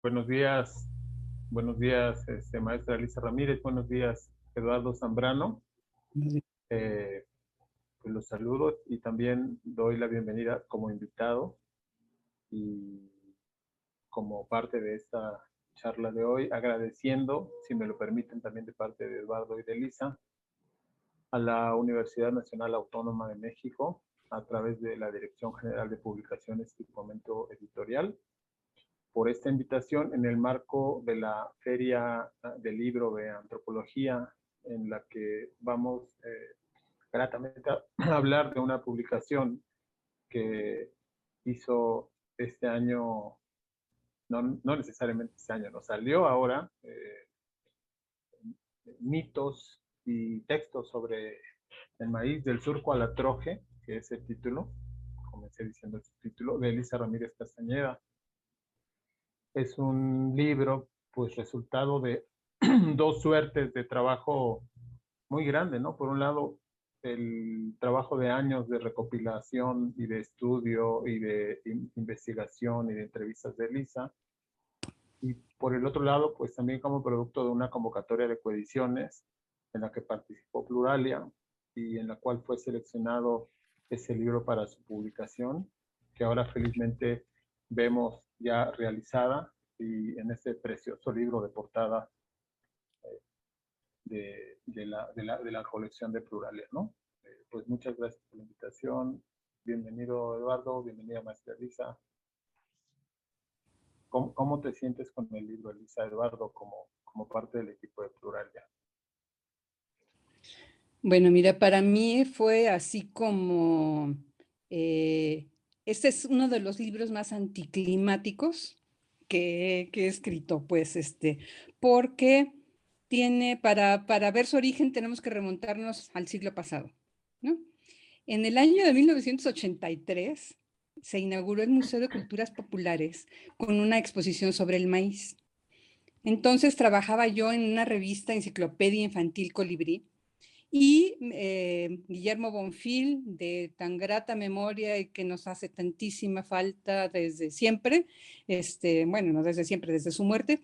buenos días, maestra Elisa Ramírez, buenos días, Eduardo Zambrano. Eh, pues los saludo y también doy la bienvenida como invitado y como parte de esta charla de hoy, agradeciendo, si me lo permiten, también de parte de Eduardo y de Elisa, a la Universidad Nacional Autónoma de México, a través de la Dirección General de Publicaciones y Fomento Editorial, por esta invitación en el marco de la Feria del Libro de Antropología, en la que vamos gratamente a hablar de una publicación que hizo este año, no necesariamente este año, nos salió ahora, mitos y textos sobre el maíz del surco a la troje, que es el título, comencé diciendo el título, de Elisa Ramírez Castañeda. Es un libro, pues, resultado de dos suertes de trabajo muy grande, ¿no? Por un lado, el trabajo de años de recopilación y de estudio y de investigación y de entrevistas de Elisa. Y por el otro lado, pues también como producto de una convocatoria de coediciones en la que participó Pluralia y en la cual fue seleccionado ese libro para su publicación, que ahora felizmente vemos ya realizada y en este precioso libro de portada de la colección de Pluralia, ¿no? Pues muchas gracias por la invitación. Bienvenido, Eduardo, bienvenida, maestra Elisa. ¿Cómo te sientes con el libro, Elisa, Eduardo, como parte del equipo de Pluralia? Bueno, mira, para mí fue así como, este es uno de los libros más anticlimáticos que he escrito, pues, porque tiene, para ver su origen tenemos que remontarnos al siglo pasado, ¿no? En el año de 1983 se inauguró el Museo de Culturas Populares con una exposición sobre el maíz. Entonces trabajaba yo en una revista Enciclopedia Infantil Colibrí, y Guillermo Bonfil, de tan grata memoria y que nos hace tantísima falta desde siempre, bueno, no desde siempre, desde su muerte,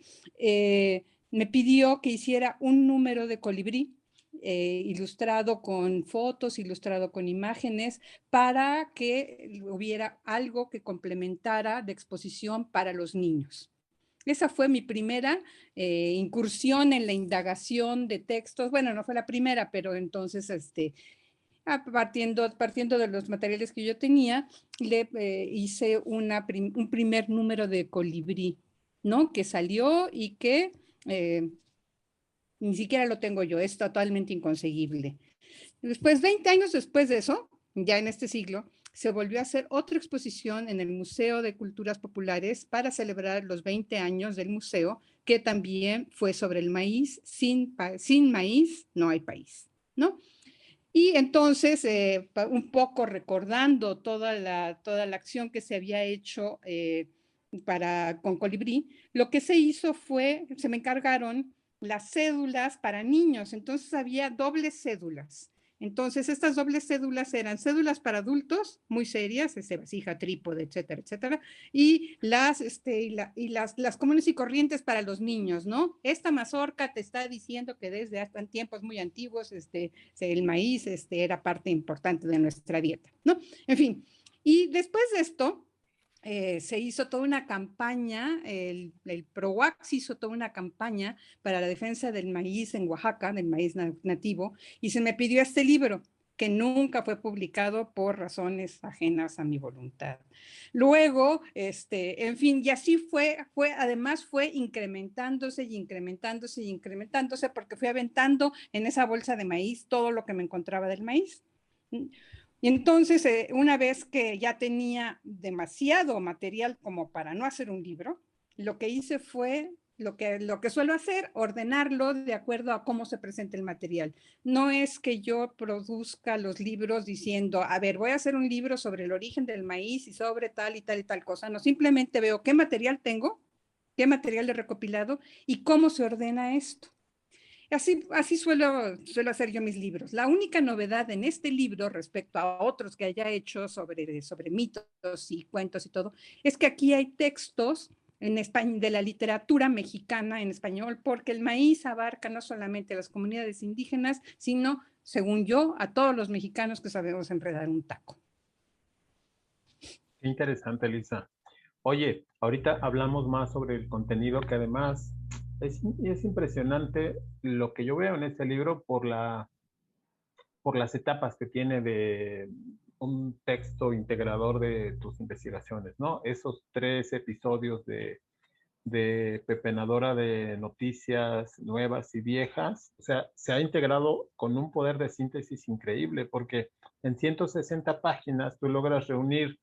me pidió que hiciera un número de Colibrí, ilustrado con fotos, ilustrado con imágenes, para que hubiera algo que complementara de exposición para los niños. Esa fue mi primera incursión en la indagación de textos. Bueno, no fue la primera, pero entonces, partiendo de los materiales que yo tenía, le hice un primer número de Colibrí, ¿no? Que salió y que ni siquiera lo tengo yo, es totalmente inconseguible. Después, 20 años después de eso, ya en este siglo, se volvió a hacer otra exposición en el Museo de Culturas Populares para celebrar los 20 años del museo, que también fue sobre el maíz. Sin maíz no hay país, ¿no? Y entonces, un poco recordando toda la acción que se había hecho con Colibrí, lo que se hizo fue, se me encargaron las cédulas para niños, entonces había dobles cédulas. Entonces, estas dobles cédulas eran cédulas para adultos, muy serias, vasija, trípode, etcétera, etcétera, y las comunes y corrientes para los niños, ¿no? Esta mazorca te está diciendo que desde hasta tiempos muy antiguos, el maíz, era parte importante de nuestra dieta, ¿no? En fin, y después de esto, se hizo toda una campaña, el PROWAX hizo toda una campaña para la defensa del maíz en Oaxaca, del maíz nativo, y se me pidió este libro, que nunca fue publicado por razones ajenas a mi voluntad. Luego, en fin, y así además fue incrementándose y incrementándose y incrementándose, porque fui aventando en esa bolsa de maíz todo lo que me encontraba del maíz. Y entonces, una vez que ya tenía demasiado material como para no hacer un libro, lo que hice fue lo que suelo hacer, ordenarlo de acuerdo a cómo se presenta el material. No es que yo produzca los libros diciendo, a ver, voy a hacer un libro sobre el origen del maíz y sobre tal y tal y tal cosa. No, simplemente veo qué material tengo, qué material he recopilado y cómo se ordena esto. Así suelo hacer yo mis libros. La única novedad en este libro respecto a otros que haya hecho sobre mitos y cuentos y todo, es que aquí hay textos en España, de la literatura mexicana en español, porque el maíz abarca no solamente a las comunidades indígenas, sino, según yo, a todos los mexicanos que sabemos enredar un taco. Qué interesante, Elisa. Oye, ahorita hablamos más sobre el contenido, que además es impresionante lo que yo veo en este libro por las etapas que tiene de un texto integrador de tus investigaciones, ¿no? Esos 3 episodios de pepenadora de noticias nuevas y viejas, o sea, se ha integrado con un poder de síntesis increíble, porque en 160 páginas tú logras reunir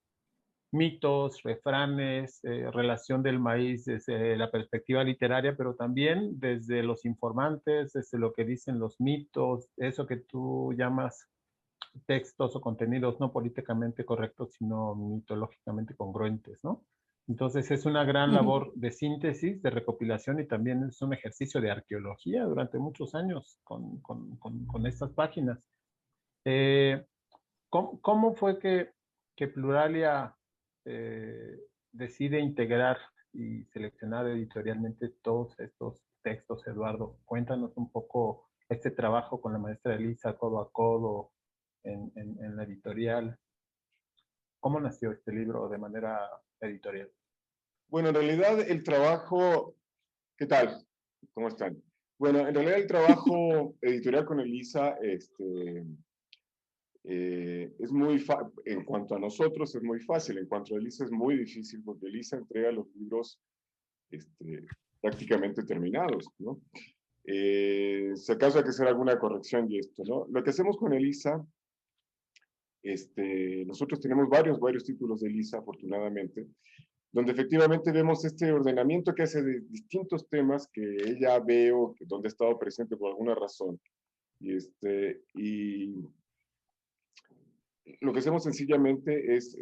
mitos, refranes, relación del maíz desde la perspectiva literaria, pero también desde los informantes, desde lo que dicen los mitos, eso que tú llamas textos o contenidos no políticamente correctos, sino mitológicamente congruentes, ¿no? Entonces es una gran labor de síntesis, de recopilación, y también es un ejercicio de arqueología durante muchos años con estas páginas. Eh, ¿Cómo fue que Pluralia eh, decide integrar y seleccionar editorialmente todos estos textos, Eduardo? Cuéntanos un poco este trabajo con la maestra Elisa, codo a codo, en la editorial. ¿Cómo nació este libro de manera editorial? Bueno, en realidad el trabajo, ¿qué tal? ¿Cómo están? Bueno, en realidad el trabajo editorial con Elisa, es muy fácil. En cuanto a nosotros es muy fácil, en cuanto a Elisa es muy difícil, porque Elisa entrega los libros prácticamente terminados, ¿no? Si acaso hay que hacer alguna corrección y esto, ¿no? Lo que hacemos con Elisa, nosotros tenemos varios títulos de Elisa, afortunadamente, donde efectivamente vemos este ordenamiento que hace de distintos temas que ella veo, donde ha estado presente por alguna razón. Y lo que hacemos sencillamente es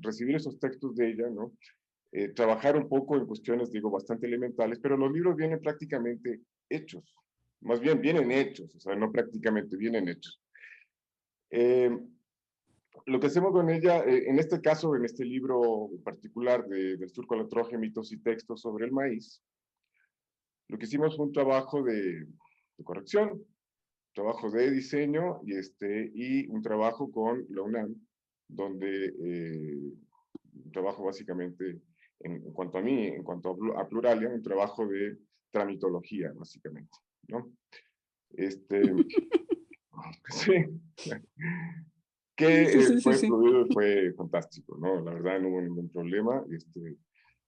recibir esos textos de ella, ¿no? Trabajar un poco en cuestiones, digo, bastante elementales, pero los libros vienen prácticamente hechos. Más bien, vienen hechos, o sea, no prácticamente, vienen hechos. Lo que hacemos con ella, en este caso, en este libro particular del Surco a la Troje, mitos y textos sobre el maíz, lo que hicimos fue un trabajo de corrección, trabajo de diseño y un trabajo con la UNAM, donde un trabajo básicamente, en cuanto a mí, en cuanto a Pluralia, un trabajo de tramitología, básicamente, ¿no? Sí. Que fue fluido y fue fantástico, ¿no? La verdad no hubo ningún problema.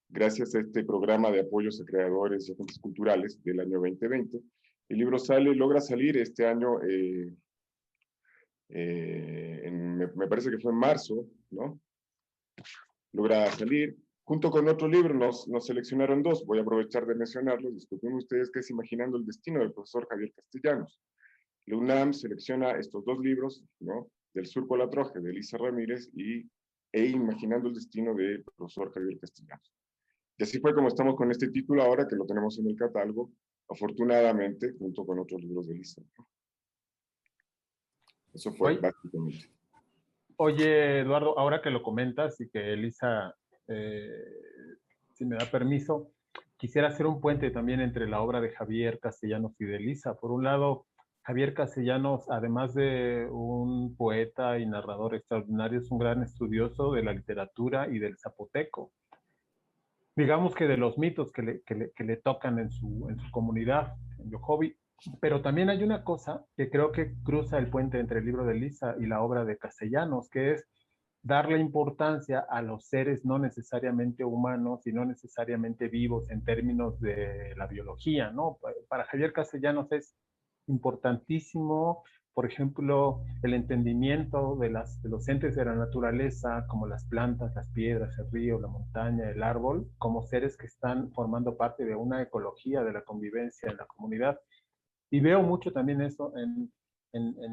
Gracias a este programa de apoyos a creadores y agentes culturales del año 2020, el libro logra salir este año, me parece que fue en marzo, ¿no? Logra salir. Junto con otro libro nos seleccionaron 2, voy a aprovechar de mencionarlos, disculpen ustedes, que es Imaginando el Destino del profesor Javier Castellanos. La UNAM selecciona estos 2 libros, ¿no? Del Surco a la Troje, de Elisa Ramírez, e Imaginando el Destino del profesor Javier Castellanos. Y así fue como estamos con este título ahora, que lo tenemos en el catálogo, afortunadamente, junto con otros libros de Elisa. Eso fue, básicamente. Oye, Eduardo, ahora que lo comentas y que Elisa, si me da permiso, quisiera hacer un puente también entre la obra de Javier Castellanos y de Elisa. Por un lado, Javier Castellanos, además de un poeta y narrador extraordinario, es un gran estudioso de la literatura y del zapoteco. Digamos que de los mitos que le tocan en su comunidad, en Yohovi. Pero también hay una cosa que creo que cruza el puente entre el libro de Elisa y la obra de Castellanos, que es darle importancia a los seres no necesariamente humanos y no necesariamente vivos en términos de la biología, ¿no? Para Javier Castellanos es importantísimo, por ejemplo, el entendimiento de los entes de la naturaleza, como las plantas, las piedras, el río, la montaña, el árbol, como seres que están formando parte de una ecología de la convivencia en la comunidad. Y veo mucho también eso en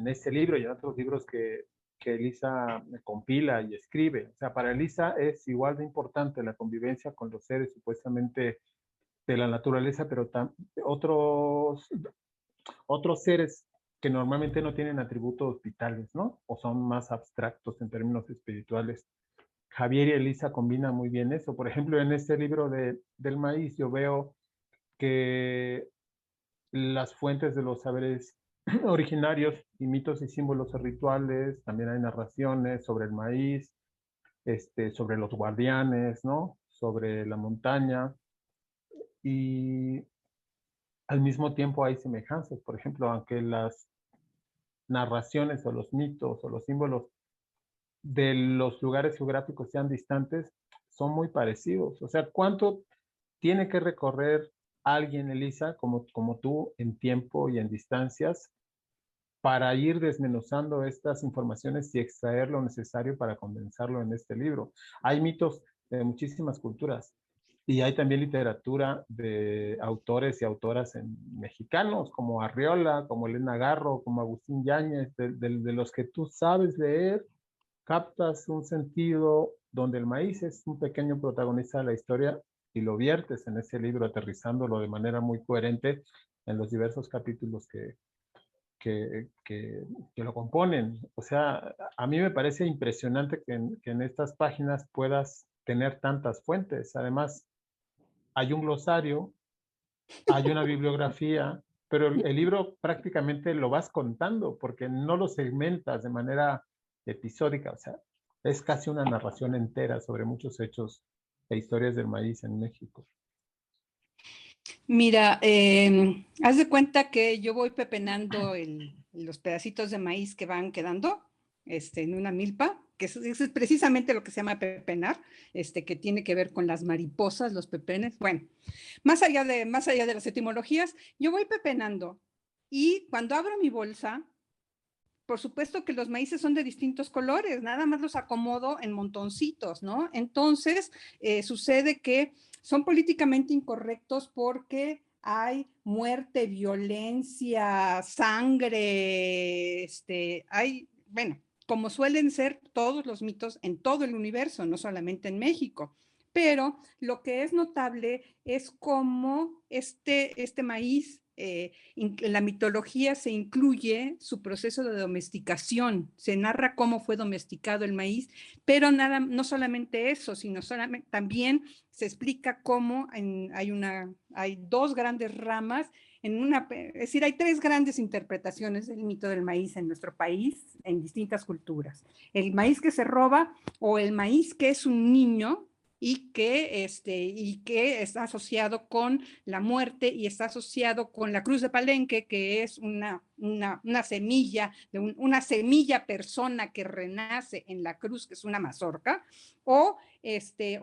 este libro y en otros libros que Elisa compila y escribe. O sea, para Elisa es igual de importante la convivencia con los seres supuestamente de la naturaleza, pero otros seres que normalmente no tienen atributos vitales, ¿no? O son más abstractos en términos espirituales. Javier y Elisa combinan muy bien eso. Por ejemplo, en este libro del maíz yo veo que las fuentes de los saberes originarios y mitos y símbolos rituales, también hay narraciones sobre el maíz, sobre los guardianes, ¿no? Sobre la montaña, y al mismo tiempo hay semejanzas. Por ejemplo, aunque las narraciones o los mitos o los símbolos de los lugares geográficos sean distantes, son muy parecidos. O sea, ¿cuánto tiene que recorrer alguien, Elisa, como tú, en tiempo y en distancias, para ir desmenuzando estas informaciones y extraer lo necesario para condensarlo en este libro? Hay mitos de muchísimas culturas y hay también literatura de autores y autoras mexicanos, como Arriola, como Elena Garro, como Agustín Yáñez, de los que tú sabes leer, captas un sentido donde el maíz es un pequeño protagonista de la historia y lo viertes en ese libro, aterrizándolo de manera muy coherente en los diversos capítulos que lo componen. O sea, a mí me parece impresionante que en estas páginas puedas tener tantas fuentes. Además, hay un glosario, hay una bibliografía, pero el libro prácticamente lo vas contando porque no lo segmentas de manera episódica. O sea, es casi una narración entera sobre muchos hechos e historias del maíz en México. Mira, haz de cuenta que yo voy pepenando los pedacitos de maíz que van quedando en una milpa, que eso es precisamente lo que se llama pepenar, que tiene que ver con las mariposas, los pepenes. Bueno, más allá de las etimologías, yo voy pepenando y cuando abro mi bolsa, por supuesto que los maíces son de distintos colores, nada más los acomodo en montoncitos, ¿no? Entonces, sucede que son políticamente incorrectos porque hay muerte, violencia, sangre, bueno, como suelen ser todos los mitos en todo el universo, no solamente en México. Pero lo que es notable es cómo este maíz, en la mitología se incluye su proceso de domesticación, se narra cómo fue domesticado el maíz, pero no solamente eso, sino también se explica cómo hay dos grandes ramas, es decir, hay tres grandes interpretaciones del mito del maíz en nuestro país, en distintas culturas. El maíz que se roba o el maíz que es un niño, y que está asociado con la muerte y está asociado con la cruz de Palenque, que es una semilla, una semilla persona que renace en la cruz, que es una mazorca, o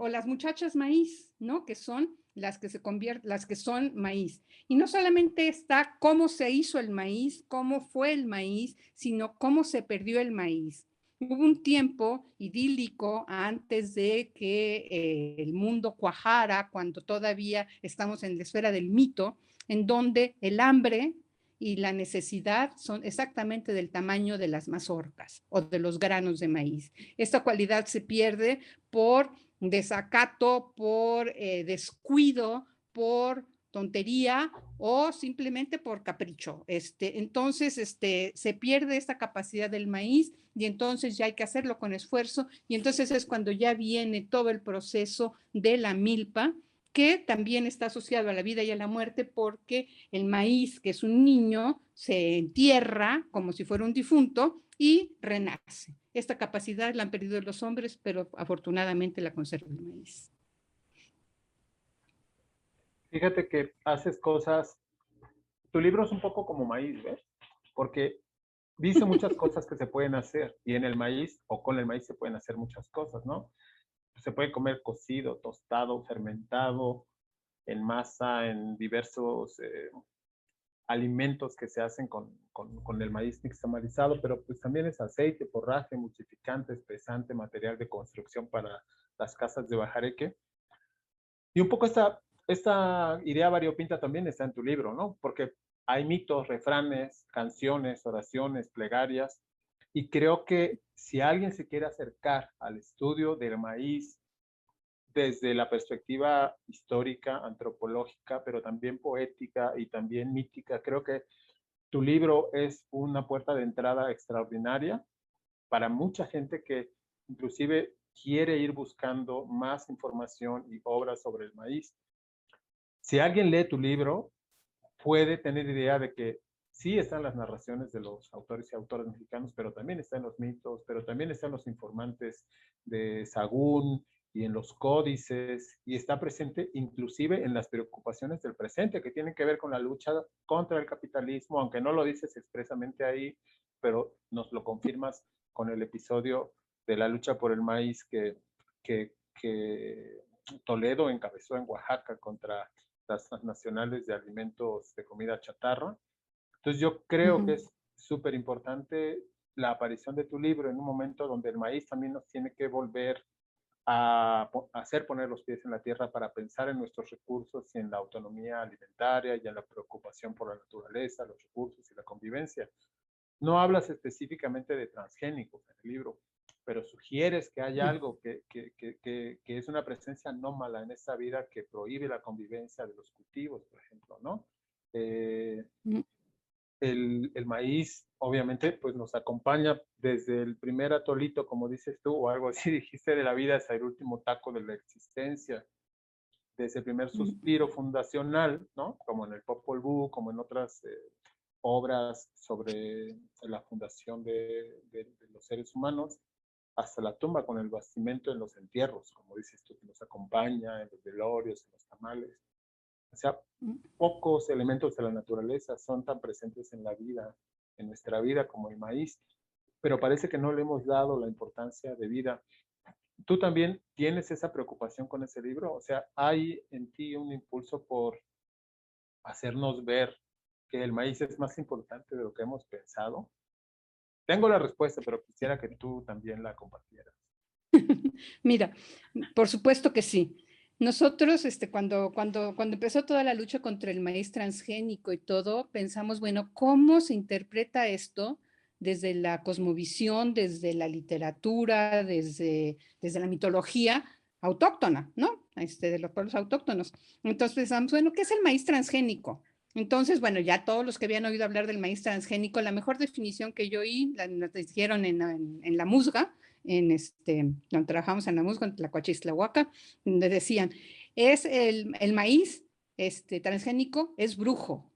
las muchachas maíz, ¿no? Que son las que son maíz. Y no solamente está cómo se hizo el maíz, cómo fue el maíz, sino cómo se perdió el maíz. Hubo un tiempo idílico antes de que el mundo cuajara, cuando todavía estamos en la esfera del mito, en donde el hambre y la necesidad son exactamente del tamaño de las mazorcas o de los granos de maíz. Esta cualidad se pierde por desacato, por descuido, por tontería o simplemente por capricho. Entonces, se pierde esta capacidad del maíz y entonces ya hay que hacerlo con esfuerzo y entonces es cuando ya viene todo el proceso de la milpa, que también está asociado a la vida y a la muerte porque el maíz, que es un niño, se entierra como si fuera un difunto y renace. Esta capacidad la han perdido los hombres, pero afortunadamente la conserva el maíz. Fíjate que haces cosas, tu libro es un poco como maíz, ¿ves? Porque dice muchas cosas que se pueden hacer y en el maíz o con el maíz se pueden hacer muchas cosas, ¿no? Se puede comer cocido, tostado, fermentado, en masa, en diversos alimentos que se hacen con el maíz nixtamalizado, pero pues también es aceite, forraje, emulsificante, espesante, material de construcción para las casas de bajareque. Y un poco esta idea variopinta también está en tu libro, ¿no? Porque hay mitos, refranes, canciones, oraciones, plegarias, y creo que si alguien se quiere acercar al estudio del maíz desde la perspectiva histórica, antropológica, pero también poética y también mítica, creo que tu libro es una puerta de entrada extraordinaria para mucha gente que inclusive quiere ir buscando más información y obras sobre el maíz. Si alguien lee tu libro, puede tener idea de que sí están las narraciones de los autores y autoras mexicanos, pero también están los mitos, pero también están los informantes de Sahagún y en los códices, y está presente inclusive en las preocupaciones del presente que tienen que ver con la lucha contra el capitalismo, aunque no lo dices expresamente ahí, pero nos lo confirmas con el episodio de la lucha por el maíz que Toledo encabezó en Oaxaca contra las nacionales de alimentos de comida chatarra. Entonces yo creo que es súper importante la aparición de tu libro en un momento donde el maíz también nos tiene que volver a hacer poner los pies en la tierra para pensar en nuestros recursos y en la autonomía alimentaria y en la preocupación por la naturaleza, los recursos y la convivencia. No hablas específicamente de transgénicos en el libro, pero sugieres que hay algo que es una presencia anómala en esta vida que prohíbe la convivencia de los cultivos, por ejemplo, ¿no? El maíz, obviamente, pues nos acompaña desde el primer atolito, como dices tú, o algo así dijiste, de la vida hasta el último taco de la existencia, desde el primer suspiro fundacional, ¿no? Como en el Popol Vuh, como en otras obras sobre la fundación de los seres humanos, hasta la tumba con el bastimento en los entierros, como dices tú, que nos acompaña en los velorios, en los tamales. O sea, pocos elementos de la naturaleza son tan presentes en la vida, en nuestra vida, como el maíz, pero parece que no le hemos dado la importancia de vida. ¿Tú también tienes esa preocupación con ese libro? O sea, ¿hay en ti un impulso por hacernos ver que el maíz es más importante de lo que hemos pensado? Tengo la respuesta, pero quisiera que tú también la compartieras. Mira, por supuesto que sí. Nosotros, cuando empezó toda la lucha contra el maíz transgénico y todo, pensamos, bueno, ¿cómo se interpreta esto desde la cosmovisión, desde la literatura, desde la mitología autóctona, ¿no? De los pueblos autóctonos. Entonces pensamos, bueno, ¿qué es el maíz transgénico? Entonces, bueno, ya todos los que habían oído hablar del maíz transgénico, la mejor definición que yo oí, la dijeron en la Musga, donde trabajamos en la MUSCO, en Tlacuachistlahuaca, donde decían, es el maíz transgénico, es brujo,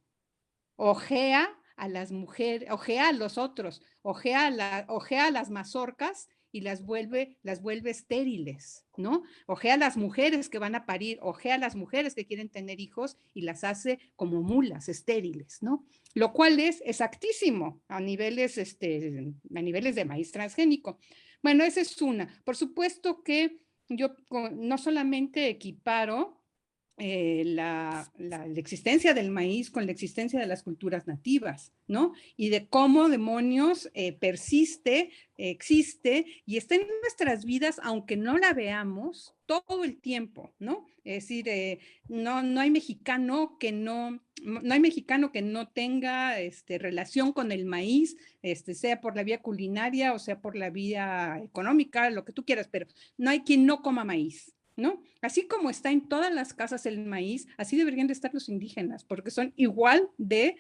ojea a las mujeres, ojea a los otros, ojea a las mazorcas y las vuelve estériles, ¿no? Ojea a las mujeres que van a parir, ojea a las mujeres que quieren tener hijos y las hace como mulas estériles, ¿no? Lo cual es exactísimo a niveles de maíz transgénico. Bueno, esa es una. Por supuesto que yo no solamente equiparo la existencia del maíz con la existencia de las culturas nativas, ¿no? Y de cómo demonios persiste, existe y está en nuestras vidas, aunque no la veamos, todo el tiempo, ¿no? Es decir, no hay mexicano que no tenga relación con el maíz, sea por la vía culinaria o sea por la vía económica, lo que tú quieras, pero no hay quien no coma maíz, ¿no? Así como está en todas las casas el maíz, así deberían de estar los indígenas, porque son igual de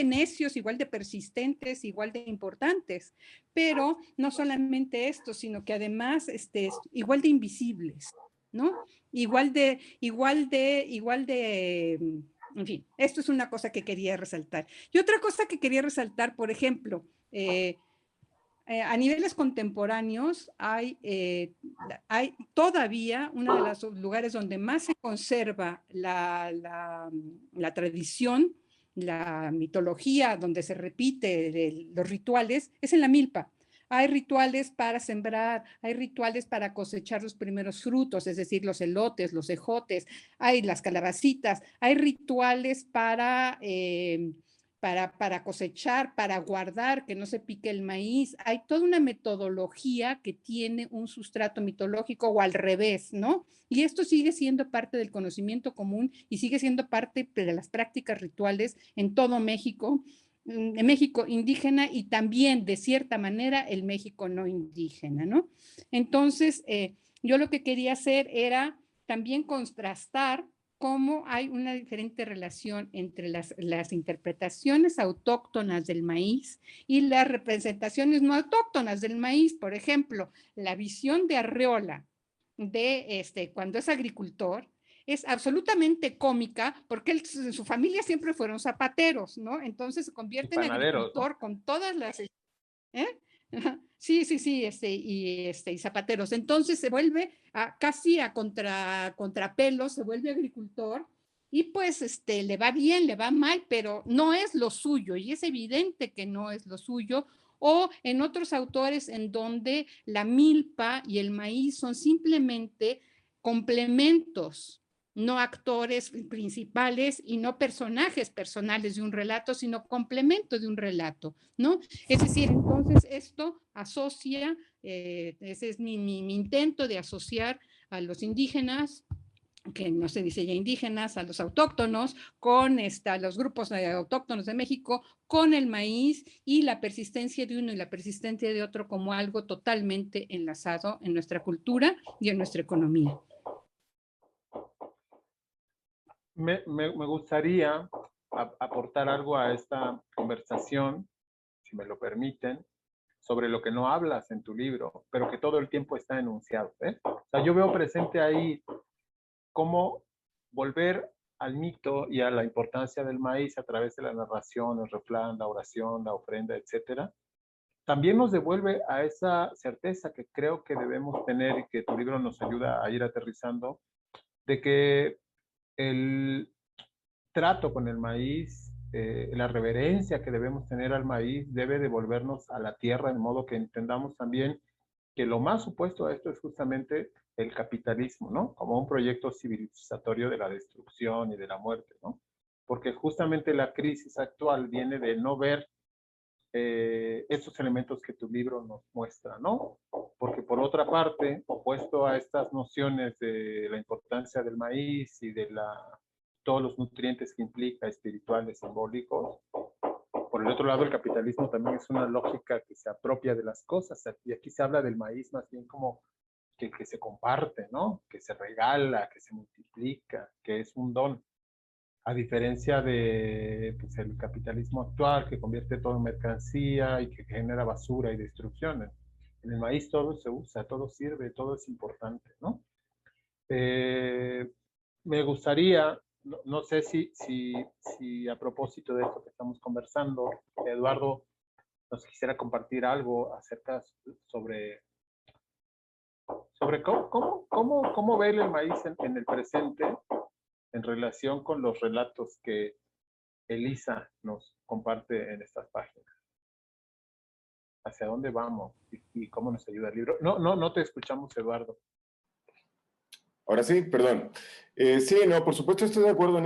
necios, igual de persistentes, igual de importantes. Pero no solamente esto, sino que además igual de invisibles, ¿no? Igual de, en fin, esto es una cosa que quería resaltar. Y otra cosa que quería resaltar, por ejemplo, a niveles contemporáneos hay todavía uno de los lugares donde más se conserva la tradición, la mitología, donde se repite los rituales, es en la milpa. Hay rituales para sembrar, hay rituales para cosechar los primeros frutos, es decir, los elotes, los ejotes, hay las calabacitas, hay rituales para cosechar, para guardar, que no se pique el maíz. Hay toda una metodología que tiene un sustrato mitológico o al revés, ¿no? Y esto sigue siendo parte del conocimiento común y sigue siendo parte de las prácticas rituales en todo México, en México indígena y también, de cierta manera, el México no indígena, ¿no? Entonces, yo lo que quería hacer era también contrastar cómo hay una diferente relación entre las interpretaciones autóctonas del maíz y las representaciones no autóctonas del maíz. Por ejemplo, la visión de Arreola de cuando es agricultor es absolutamente cómica porque su familia siempre fueron zapateros, ¿no? Entonces se convierte en agricultor, ¿no?, con todas las... Sí, sí, sí, y zapateros. Entonces se vuelve casi a contrapelo, se vuelve agricultor y pues le va bien, le va mal, pero no es lo suyo y es evidente que no es lo suyo. O en otros autores en donde la milpa y el maíz son simplemente complementos, no actores principales y no personajes personales de un relato, sino complemento de un relato, ¿no? Es decir, entonces esto asocia, ese es mi intento de asociar a los indígenas, que no se dice ya indígenas, a los autóctonos, con los grupos autóctonos de México, con el maíz y la persistencia de uno y la persistencia de otro como algo totalmente enlazado en nuestra cultura y en nuestra economía. Me gustaría aportar algo a esta conversación, si me lo permiten, sobre lo que no hablas en tu libro, pero que todo el tiempo está enunciado. O sea, yo veo presente ahí cómo volver al mito y a la importancia del maíz a través de la narración, el refrán, la oración, la ofrenda, etcétera, también nos devuelve a esa certeza que creo que debemos tener y que tu libro nos ayuda a ir aterrizando, de que el trato con el maíz, la reverencia que debemos tener al maíz debe devolvernos a la tierra, de modo que entendamos también que lo más opuesto a esto es justamente el capitalismo, ¿no? Como un proyecto civilizatorio de la destrucción y de la muerte, ¿no? Porque justamente la crisis actual viene de no ver estos elementos que tu libro nos muestra, ¿no? Porque por otra parte, opuesto a estas nociones de la importancia del maíz y de todos los nutrientes que implica, espirituales, simbólicos, por el otro lado, el capitalismo también es una lógica que se apropia de las cosas. Y aquí se habla del maíz más bien como que se comparte, ¿no? Que se regala, que se multiplica, que es un don. A diferencia de pues, el capitalismo actual, que convierte todo en mercancía y que genera basura y destrucción. En el maíz todo se usa, todo sirve, todo es importante, ¿no? Me gustaría, no sé si a propósito de esto que estamos conversando, Eduardo nos quisiera compartir algo acerca sobre cómo ve el maíz en el presente en relación con los relatos que Elisa nos comparte en estas páginas. ¿Hacia dónde vamos? ¿Y cómo nos ayuda el libro? No te escuchamos, Eduardo. Ahora sí, perdón. Sí, no, por supuesto estoy de acuerdo en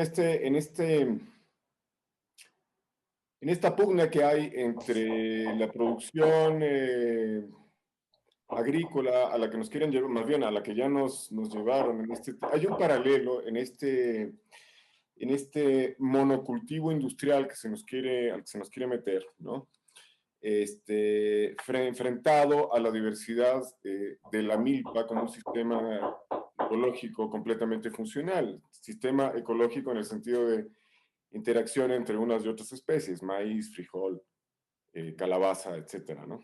esta pugna que hay entre la producción agrícola a la que nos quieren llevar, más bien a la que ya nos llevaron. Hay un paralelo en este monocultivo industrial que al que se nos quiere meter, ¿no? Enfrentado a la diversidad de la milpa como un sistema ecológico completamente funcional. Sistema ecológico en el sentido de interacción entre unas y otras especies, maíz, frijol, calabaza, etcétera, ¿no?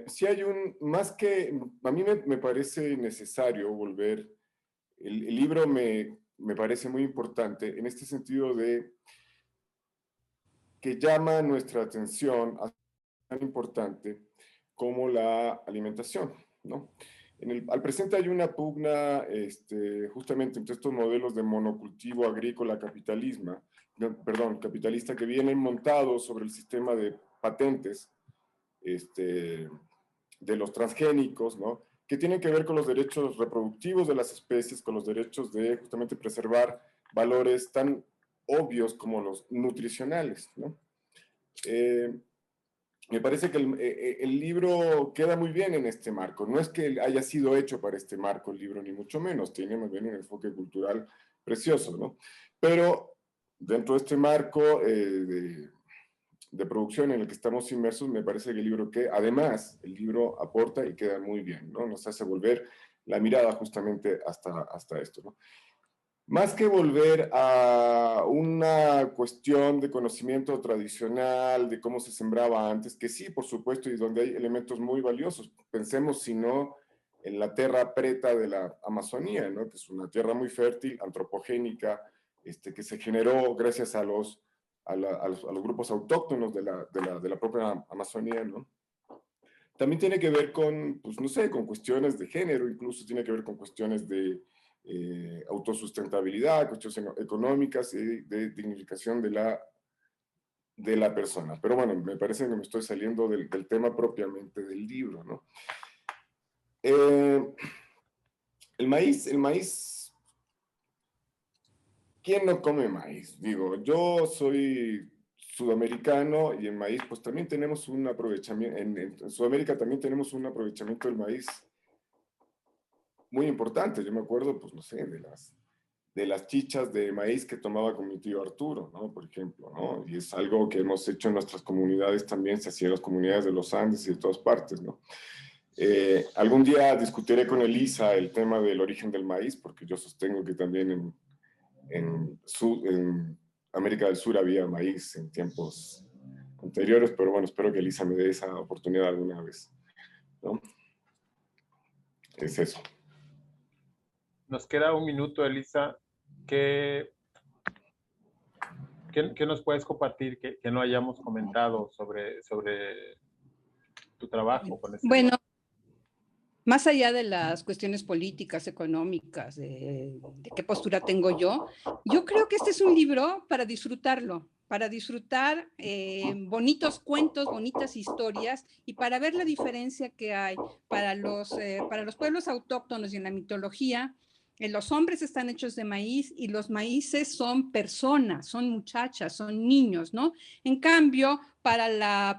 Sí hay a mí me parece necesario volver, el libro me parece muy importante en este sentido de que llama nuestra atención a tan importante como la alimentación, ¿no? Al presente hay una pugna justamente entre estos modelos de monocultivo agrícola capitalista que vienen montados sobre el sistema de patentes de los transgénicos, ¿no? Que tienen que ver con los derechos reproductivos de las especies, con los derechos de justamente preservar valores tan obvios como los nutricionales, ¿no? Me parece que el libro queda muy bien en este marco. No es que haya sido hecho para este marco el libro, ni mucho menos. Tiene más bien un enfoque cultural precioso, ¿no? Pero dentro de este marco de producción en el que estamos inmersos, me parece que además, el libro aporta y queda muy bien, ¿no? Nos hace volver la mirada justamente hasta esto, ¿no? Más que volver a una cuestión de conocimiento tradicional, de cómo se sembraba antes, que sí, por supuesto, y donde hay elementos muy valiosos. Pensemos, si no, en la tierra preta de la Amazonía, ¿no? Que es una tierra muy fértil, antropogénica, que se generó gracias a los grupos autóctonos de la propia Amazonía, ¿no? También tiene que ver con, pues no sé, con cuestiones de género, incluso tiene que ver con cuestiones de autosustentabilidad, cuestiones económicas y de dignificación de la persona. Pero bueno, me parece que me estoy saliendo del tema propiamente del libro, ¿no? El maíz, ¿quién no come maíz? Digo, yo soy sudamericano y en maíz pues también tenemos un aprovechamiento, en Sudamérica también tenemos un aprovechamiento del maíz muy importante. Yo me acuerdo, pues no sé, de las chichas de maíz que tomaba con mi tío Arturo, ¿no? Por ejemplo, ¿no? Y es algo que hemos hecho en nuestras comunidades también, se hacía en las comunidades de los Andes y de todas partes, ¿no? Algún día discutiré con Elisa el tema del origen del maíz, porque yo sostengo que también en América del Sur había maíz en tiempos anteriores, pero bueno, espero que Elisa me dé esa oportunidad alguna vez, ¿no? Es eso. Nos queda un minuto, Elisa. ¿Qué nos puedes compartir que no hayamos comentado sobre tu trabajo con este Bueno, libro? más allá de las cuestiones políticas, económicas, de qué postura tengo yo creo que este es un libro para disfrutar bonitos cuentos, bonitas historias y para ver la diferencia que hay para los pueblos autóctonos y en la mitología. Los hombres están hechos de maíz y los maíces son personas, son muchachas, son niños, ¿no? En cambio, para las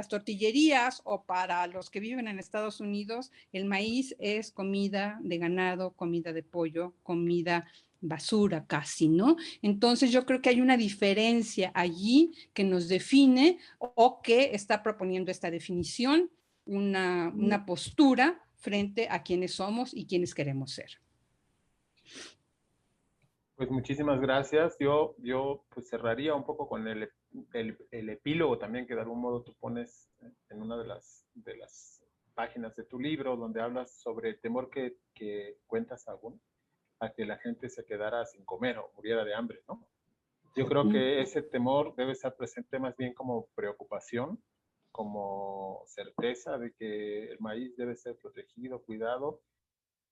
tortillerías o para los que viven en Estados Unidos, el maíz es comida de ganado, comida de pollo, comida basura casi, ¿no? Entonces yo creo que hay una diferencia allí que nos define o que está proponiendo esta definición, una postura frente a quienes somos y quienes queremos ser. Pues muchísimas gracias. Yo pues cerraría un poco con el epílogo también, que de algún modo tú pones en una de las páginas de tu libro, donde hablas sobre el temor que cuentas aún a que la gente se quedara sin comer o muriera de hambre, ¿no? Yo creo que ese temor debe estar presente más bien como preocupación, como certeza de que el maíz debe ser protegido, cuidado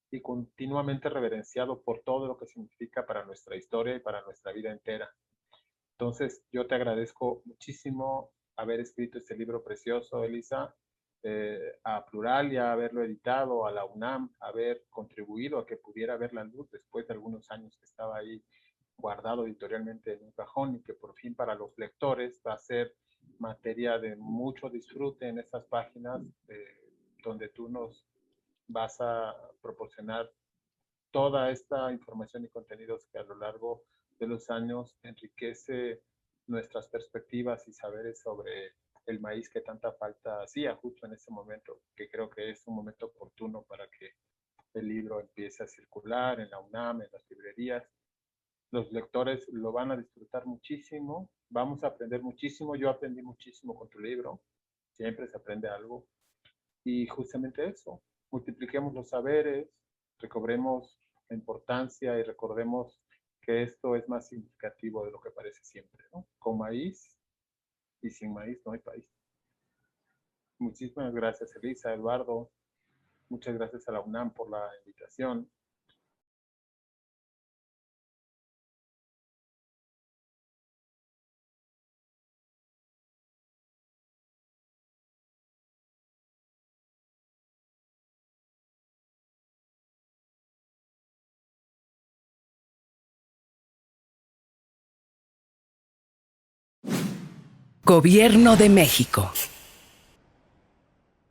y continuamente reverenciado por todo lo que significa para nuestra historia y para nuestra vida entera. Entonces, yo te agradezco muchísimo haber escrito este libro precioso, Elisa, a Plural y a haberlo editado, a la UNAM, haber contribuido a que pudiera ver la luz después de algunos años que estaba ahí guardado editorialmente en un cajón y que por fin para los lectores va a ser materia de mucho disfrute en estas páginas donde tú nos vas a proporcionar toda esta información y contenidos que a lo largo de los años enriquece nuestras perspectivas y saberes sobre el maíz que tanta falta hacía justo en ese momento, que creo que es un momento oportuno para que el libro empiece a circular en la UNAM, en las librerías. Los lectores lo van a disfrutar muchísimo, vamos a aprender muchísimo. Yo aprendí muchísimo con tu libro, siempre se aprende algo. Y justamente eso, multipliquemos los saberes, recobremos la importancia y recordemos que esto es más significativo de lo que parece siempre, ¿no? Con maíz y sin maíz no hay país. Muchísimas gracias, Elisa, Eduardo. Muchas gracias a la UNAM por la invitación. Gobierno de México.